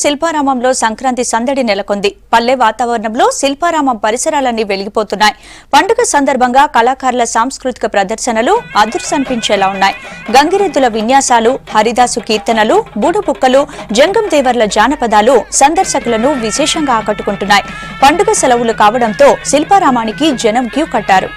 శిల్పారామంలో సంక్రాంతి సందడి నెలకొంది. పల్లె వాతావరణంలో శిల్పారామం పరిసరాలన్నీ వెలిగిపోతున్నాయి. పండుగ సందర్భంగా కళాకారుల సాంస్కృతిక ప్రదర్శనలు అదుర్సనిపించేలా ఉన్నాయి. గంగిరెద్దుల విన్యాసాలు, హరిదాసు కీర్తనలు, బూడుబుక్కలు, జంగం దేవర్ల జానపదాలు సందర్శకులను విశేషంగా ఆకట్టుకుంటున్నాయి. పండుగ సెలవులు కావడంతో శిల్పారామానికి జనం క్యూ కట్టారు.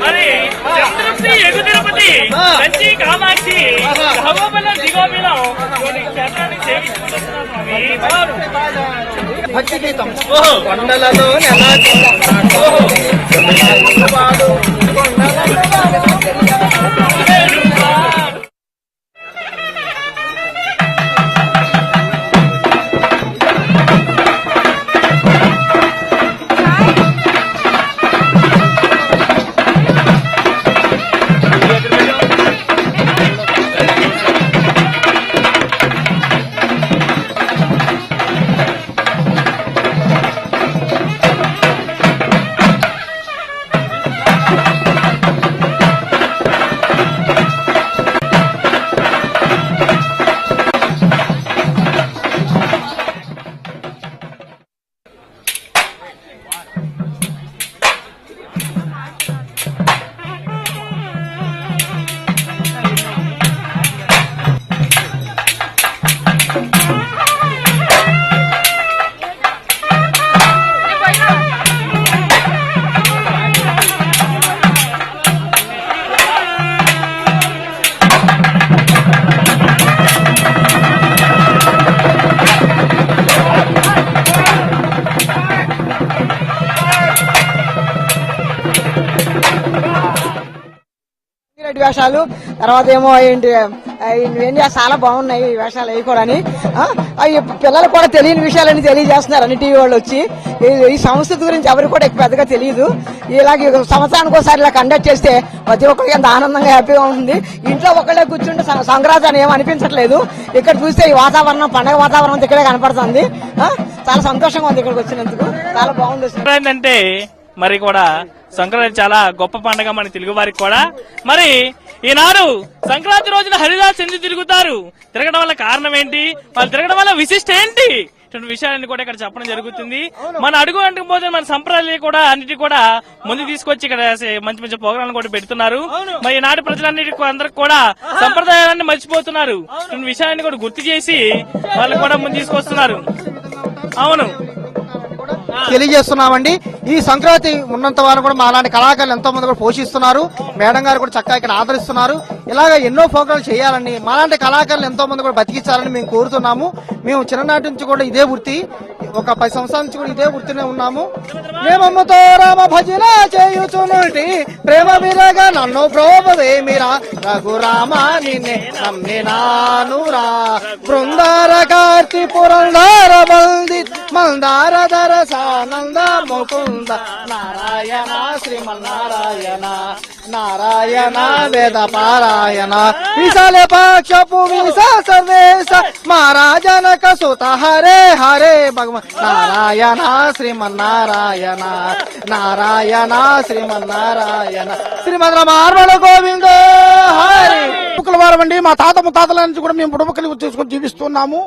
మరి చంద్రశ్రీ ఎగుతిరుపతి కంచి కామాక్షి సహోబలం దిగోబిలం చట్టాన్ని సేవించుకుంటున్నాను. భక్తి గీతం కొండలలో వేషాలు తర్వాత ఏమో ఏంటి చాలా బాగున్నాయి ఈ వేషాలు అవి కూడా. పిల్లలు కూడా తెలియని విషయాలన్నీ తెలియజేస్తున్నారు అన్ని టీవీ వాళ్ళు వచ్చి. ఈ సంస్కృతి గురించి ఎవరికి కూడా పెద్దగా తెలియదు. ఇలాగే సంవత్సరానికి ఒకసారి ఇలా కండక్ట్ చేస్తే ప్రతి ఒక్కరికి ఎంత ఆనందంగా హ్యాపీగా ఉంటుంది. ఇంట్లో ఒకళ్ళే కూర్చుంటే సంక్రాంతి అని ఏం అనిపించట్లేదు. ఇక్కడ చూస్తే ఈ వాతావరణం, పండగ వాతావరణం ఇక్కడే కనపడుతుంది. చాలా సంతోషంగా ఉంది ఇక్కడికి వచ్చినందుకు. చాలా బాగుంది. అంటే మరి కూడా సంక్రాంతి చాలా గొప్ప పండుగ మన తెలుగు వారికి కూడా. మరి ఈనాడు సంక్రాంతి రోజున హరిదాస్ ఎందుకు తిరుగుతారు, తిరగడం వల్ల కారణం ఏంటి, వాళ్ళు తిరగడం వల్ల విశిష్ట ఏంటి, ఇటువంటి విషయాలన్నీ కూడా ఇక్కడ చెప్పడం జరుగుతుంది. మన అడుగు అంటుకుపోతే మన సంప్రదాయాలు కూడా అన్నిటి కూడా ముందు తీసుకొచ్చి ఇక్కడ మంచి మంచి ప్రోగ్రాంలు కూడా పెడుతున్నారు. మరి ఈనాటి ప్రజలన్నిటి అందరికి కూడా సంప్రదాయాలన్నీ మర్చిపోతున్నారు. ఇటువంటి విషయాన్ని కూడా గుర్తు చేసి వాళ్ళు కూడా ముందు తీసుకొస్తున్నారు. అవును, తెలియజేస్తున్నామండి. ఈ సంక్రాంతి ఉన్నంత వారు కూడా మా అలాంటి కళాకారులు ఎంతో మంది కూడా పోషిస్తున్నారు. మేడం గారు కూడా చక్కగా ఇక్కడ ఆదరిస్తున్నారు. ఇలాగ ఎన్నో ప్రోగ్రాలు చేయాలని, మాలాంటి కళాకారులు ఎంతో మంది కూడా బతికించాలని మేము కోరుతున్నాము. మేము చిన్ననాటి నుంచి కూడా ఇదే వృత్తి, ఒక 10 సంవత్సరాల నుంచి కూడా ఇదే వృత్తినే ఉన్నాము. మేమమ్మతో రామ భజన చేయుచునుటి ప్రేమ విరగా నన్ను ప్రోపదేమిరా రఘురామ నిన్నే నమ్మినానురా బృందార కార్తి పురందార బంది మందారధర సానంద ముకుంద నారాయణ శ్రీమన్నారాయణ నారాయణ వేద పారాయణ విశాల పక్షపు విశా సర్వేశ మహారాజనక సుత హరే హరే భగవాన్ నారాయణ శ్రీమన్నారాయణ నారాయణ శ్రీమన్నారాయణ శ్రీమద్ రమార్మణ గోవింద హరి వారం అండి. మా తాత ముత్తాతల నుంచి కూడా మేము బుడబుక్కలు తీసుకొని జీవిస్తున్నాము.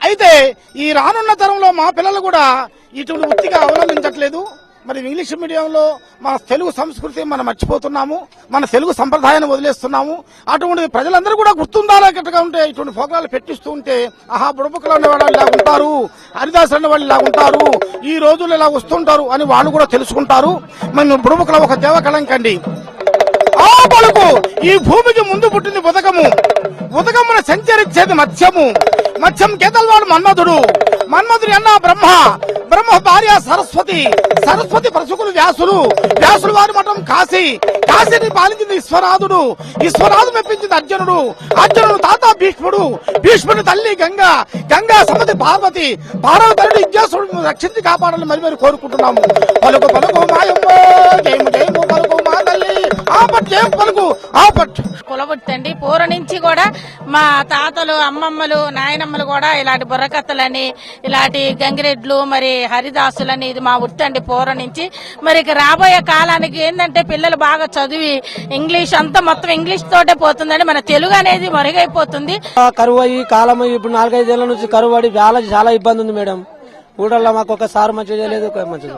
అయితే ఈ రానున్న తరంలో మా పిల్లలు కూడా ఇటువంటి వృత్తిగా అవలంబించట్లేదు. మరి ఇంగ్లీష్ మీడియంలో మన తెలుగు సంస్కృతి మనం మర్చిపోతున్నాము, మన తెలుగు సంప్రదాయాన్ని వదిలేస్తున్నాము. అటువంటి ప్రజలందరూ కూడా గుర్తుండాలన్నట్టుగా ఉంటే ఇటువంటి ప్రోగ్రాలు పెట్టిస్తూ ఉంటే ఆహా బుడబుక్కలు అనేవాళ్ళు ఇలా ఉంటారు, హరిదాసు అనే వాళ్ళు ఇలా ఉంటారు, ఈ రోజులు ఇలా వస్తుంటారు అని వాళ్ళు కూడా తెలుసుకుంటారు. మన బుడబుక్కల ఒక దేవకళంకండి. ఆ పలుకు ఈ భూమికి ముందు పుట్టింది ఉదకము, ఉదకమున సంచరించేది మత్స్యము, మత్స్యం కేతల్వాడు మన్మధుడు, మన్మధుడి అన్న బ్రహ్మ, బ్రహ్మ భార్య సరస్వతి, సరస్వతి పరశుకులు వ్యాసులు, వ్యాసులు వారి మఠం కాశీ, కాశీని పాలించింది ఈశ్వరాదుడు, ఈశ్వరాదు మెప్పించింది అర్జునుడు, అర్జునుడు తాత భీష్ముడు, భీష్ముడి తల్లి గంగా, గంగా సమతి పార్వతి, పార్వతి ఇజ్జాసుడు రక్షించి కాపాడాలని మరి కోరుకుంటున్నాము. పలుకు పలుకు మాయమ్మో జయము జయము పలుకు మా తల్లి ఆపట్ జయం పలుకు ఆపట్. కులబుట్టండి పూర్వ నుంచి కూడా మా తాతలు అమ్మమ్మలు నాయనమ్మలు కూడా ఇలాంటి బుర్రకథలని ఇలాంటి గంగిరెడ్లు మరి హరిదాసులని ఇది మా వృత్తండి పూర్వ నుంచి. మరి ఇక రాబోయే కాలానికి ఏంటంటే పిల్లలు బాగా చదివి ఇంగ్లీష్ అంతా మొత్తం ఇంగ్లీష్ తోటే పోతుందండి, మన తెలుగు అనేది మరుగైపోతుంది. కరువు అయ్యి కాలం ఇప్పుడు 4-5 ఏళ్ల నుంచి కరువు పడి చాలా ఇబ్బంది ఉంది మేడం. ఊళ్ళల్లో మాకు ఒకసారి మంచిగా చేయలేదు, మంచిగా